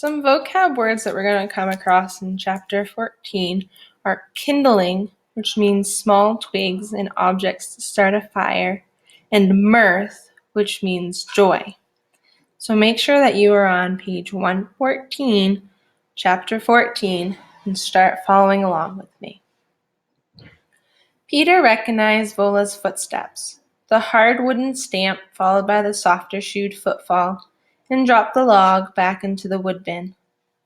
Some vocab words that we're going to come across in chapter 14 are kindling, which means small twigs and objects to start a fire, and mirth, which means joy. So make sure that you are on page 114, chapter 14, and start following along with me. Peter recognized Vola's footsteps, the hard wooden stamp followed by the softer shoed footfall, and dropped the log back into the wood bin.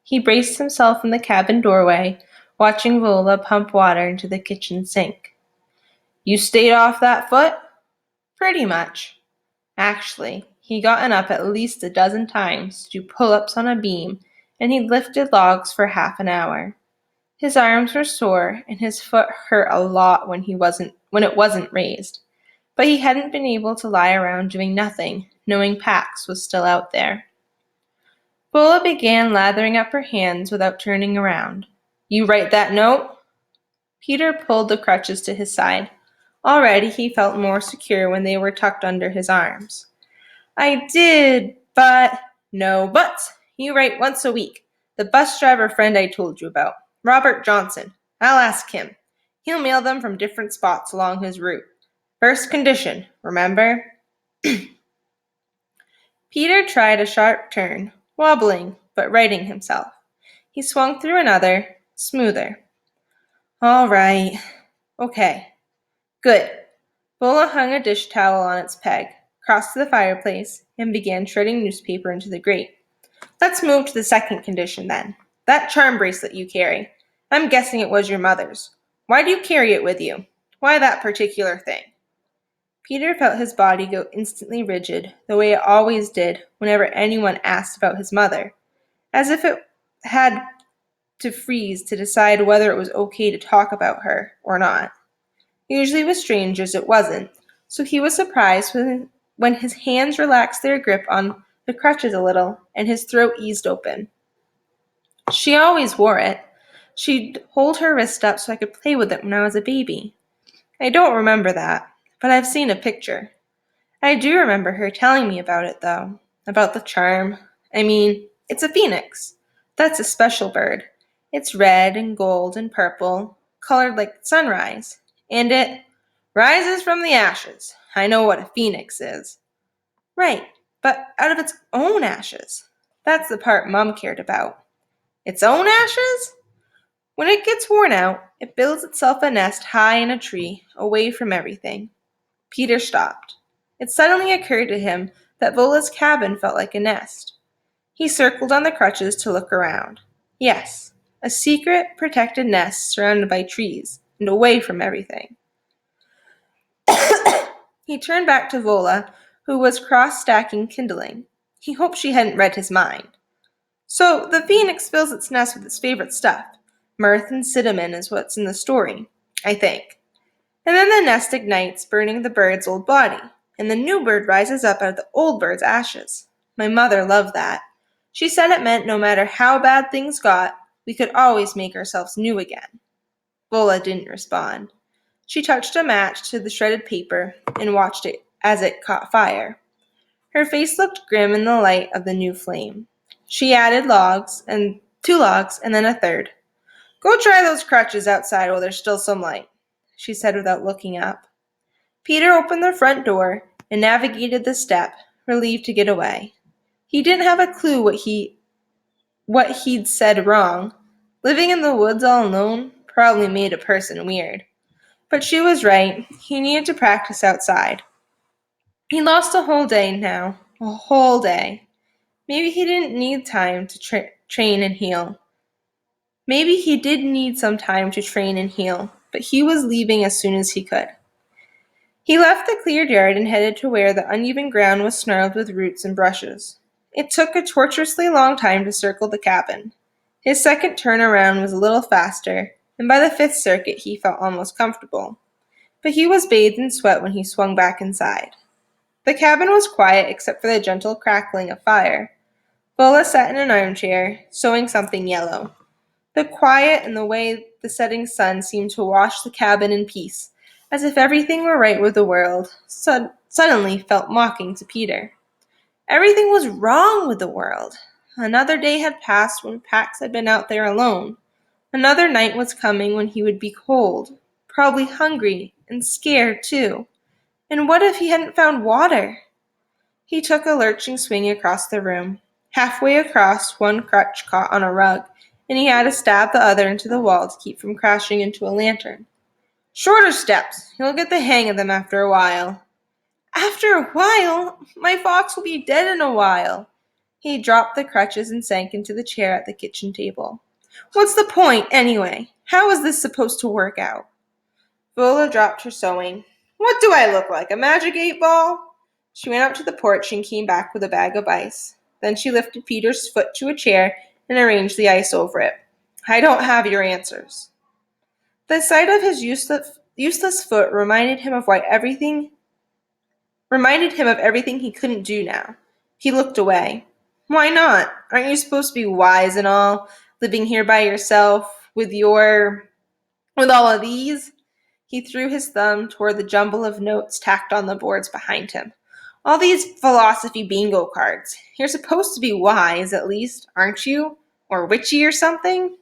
He braced himself in the cabin doorway, watching Vola pump water into the kitchen sink. "You stayed off that foot?" "Pretty much." Actually, he'd gotten up at least a dozen times to do pull-ups on a beam, and he'd lifted logs for half an hour. His arms were sore, and his foot hurt a lot when it wasn't raised. But he hadn't been able to lie around doing nothing, knowing Pax was still out there. Vola began lathering up her hands without turning around. "You write that note?" Peter pulled the crutches to his side. Already he felt more secure when they were tucked under his arms. "I did, but—" "No buts. You write once a week. The bus driver friend I told you about, Robert Johnson. I'll ask him. He'll mail them from different spots along his route. First condition, remember?" Peter tried a sharp turn, wobbling, but righting himself. He swung through another, smoother. "All right. Okay. Good." Vola hung a dish towel on its peg, crossed to the fireplace, and began shredding newspaper into the grate. "Let's move to the second condition, then. That charm bracelet you carry. I'm guessing it was your mother's. Why do you carry it with you? Why that particular thing?" Peter felt his body go instantly rigid, the way it always did whenever anyone asked about his mother, as if it had to freeze to decide whether it was okay to talk about her or not. Usually with strangers it wasn't, so he was surprised when his hands relaxed their grip on the crutches a little and his throat eased open. "She always wore it. She'd hold her wrist up so I could play with it when I was a baby. I don't remember that, but I've seen a picture. I do remember her telling me about it, though. About the charm. I mean, it's a phoenix. That's a special bird. It's red and gold and purple, colored like sunrise. And it rises from the ashes. I know what a phoenix is." "Right, but out of its own ashes. That's the part Mom cared about." "Its own ashes?" "When it gets worn out, it builds itself a nest high in a tree, away from everything." Peter stopped. It suddenly occurred to him that Vola's cabin felt like a nest. He circled on the crutches to look around. Yes, a secret, protected nest surrounded by trees and away from everything. He turned back to Vola, who was cross-stacking kindling. He hoped she hadn't read his mind. "So the phoenix fills its nest with its favorite stuff. Mirth and cinnamon is what's in the story, I think. And then the nest ignites, burning the bird's old body, and the new bird rises up out of the old bird's ashes. My mother loved that. She said it meant no matter how bad things got, we could always make ourselves new again." Vola didn't respond. She touched a match to the shredded paper and watched it as it caught fire. Her face looked grim in the light of the new flame. She added two logs, and then a third. "Go try those crutches outside while there's still some light," she said without looking up. Peter opened the front door and navigated the step, relieved to get away. He didn't have a clue what he'd said wrong. Living in the woods all alone probably made a person weird. But she was right. He needed to practice outside. He lost a whole day now. A whole day. Maybe he didn't need time to train and heal. Maybe he did need some time to train and heal, but he was leaving as soon as he could. He left the cleared yard and headed to where the uneven ground was snarled with roots and brushes. It took a tortuously long time to circle the cabin. His second turn around was a little faster, and by the fifth circuit he felt almost comfortable. But he was bathed in sweat when he swung back inside. The cabin was quiet except for the gentle crackling of fire. Vola sat in an armchair, sewing something yellow. The quiet and the way the setting sun seemed to wash the cabin in peace, as if everything were right with the world, suddenly felt mocking to Peter. Everything was wrong with the world. Another day had passed when Pax had been out there alone. Another night was coming when he would be cold, probably hungry, and scared too. And what if he hadn't found water? He took a lurching swing across the room. Halfway across, one crutch caught on a rug, and he had to stab the other into the wall to keep from crashing into a lantern. Shorter steps. You'll get the hang of them after a while. After a while? My fox will be dead in a while. He dropped the crutches and sank into the chair at the kitchen table. What's the point, anyway? How is this supposed to work out? Vola dropped her sewing. What do I look like, a magic 8-ball? She went out to the porch and came back with a bag of ice. Then she lifted Peter's foot to a chair and arranged the ice over it. I don't have your answers. The sight of his useless foot reminded him of everything he couldn't do now. He looked away. Why not? Aren't you supposed to be wise and all, living here by yourself with all of these? He threw his thumb toward the jumble of notes tacked on the boards behind him. All these philosophy bingo cards. You're supposed to be wise, at least, aren't you? Or witchy or something?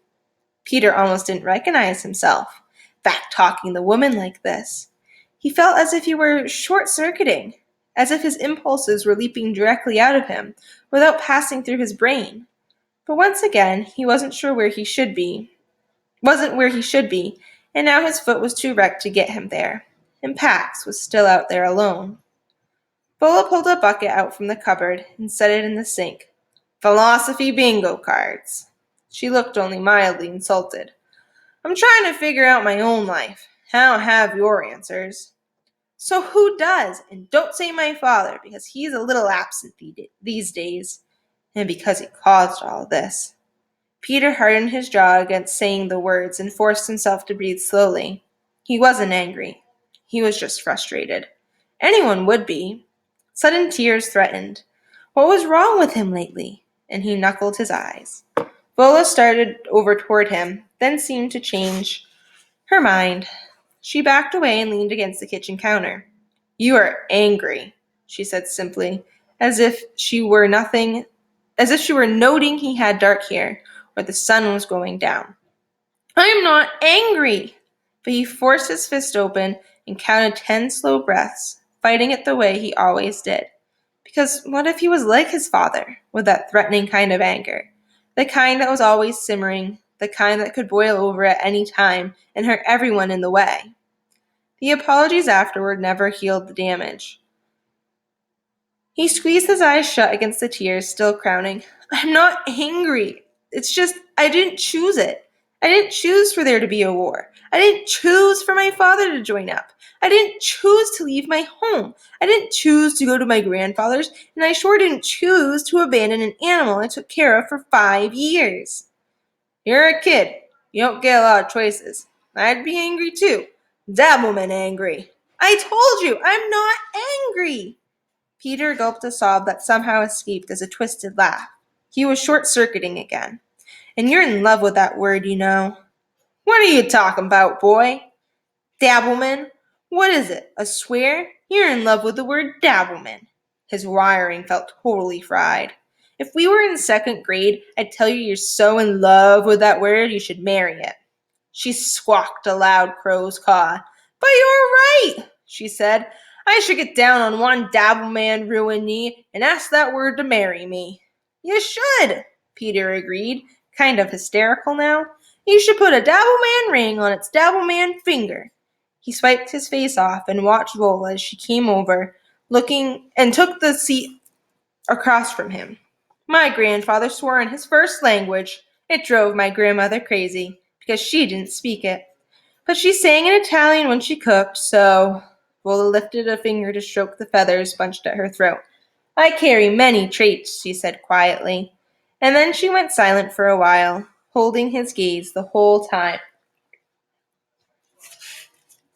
Peter almost didn't recognize himself, back-talking the woman like this. He felt as if he were short-circuiting, as if his impulses were leaping directly out of him, without passing through his brain. But once again, he wasn't where he should be, and now his foot was too wrecked to get him there, and Pax was still out there alone. Vola pulled a bucket out from the cupboard and set it in the sink. Philosophy bingo cards. She looked only mildly insulted. I'm trying to figure out my own life. I don't have your answers. So who does? And don't say my father, because he's a little absent these days, and because he caused all this. Peter hardened his jaw against saying the words and forced himself to breathe slowly. He wasn't angry. He was just frustrated. Anyone would be. Sudden tears threatened. What was wrong with him lately? And he knuckled his eyes. Vola started over toward him, then seemed to change her mind. She backed away and leaned against the kitchen counter. You are angry, she said simply, as if she were noting he had dark hair, or the sun was going down. I am not angry! But he forced his fist open and counted 10 slow breaths, fighting it the way he always did. Because what if he was like his father, with that threatening kind of anger? The kind that was always simmering, the kind that could boil over at any time and hurt everyone in the way. The apologies afterward never healed the damage. He squeezed his eyes shut against the tears still crowning. I'm not angry. It's just, I didn't choose it. I didn't choose for there to be a war. I didn't choose for my father to join up. I didn't choose to leave my home. I didn't choose to go to my grandfather's, and I sure didn't choose to abandon an animal I took care of for 5 years. You're a kid. You don't get a lot of choices. I'd be angry too. Dabbleman angry. I told you, I'm not angry. Peter gulped a sob that somehow escaped as a twisted laugh. He was short-circuiting again. And you're in love with that word, you know. What are you talking about, boy? Dabbleman? What is it, a swear? You're in love with the word dabbleman. His wiring felt totally fried. If we were in 2nd grade, I'd tell you you're so in love with that word you should marry it. She squawked a loud crow's caw. But you're right, she said. I should get down on one dabbleman ruined knee and ask that word to marry me. You should, Peter agreed, kind of hysterical now. You should put a dabbleman ring on its dabbleman finger. He swiped his face off and watched Vola as she came over, looking and took the seat across from him. My grandfather swore in his first language. It drove my grandmother crazy, because she didn't speak it. But she sang in Italian when she cooked, so... Vola lifted a finger to stroke the feathers bunched at her throat. I carry many traits, she said quietly. And then she went silent for a while, holding his gaze the whole time.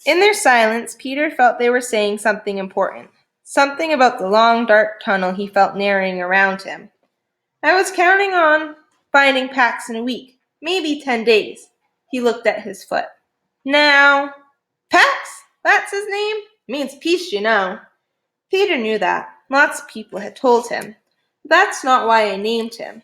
In their silence, Peter felt they were saying something important. Something about the long, dark tunnel he felt narrowing around him. I was counting on finding Pax in a week, maybe 10 days. He looked at his foot. Now, Pax? That's his name? Means peace, you know. Peter knew that. Lots of people had told him. That's not why I named him.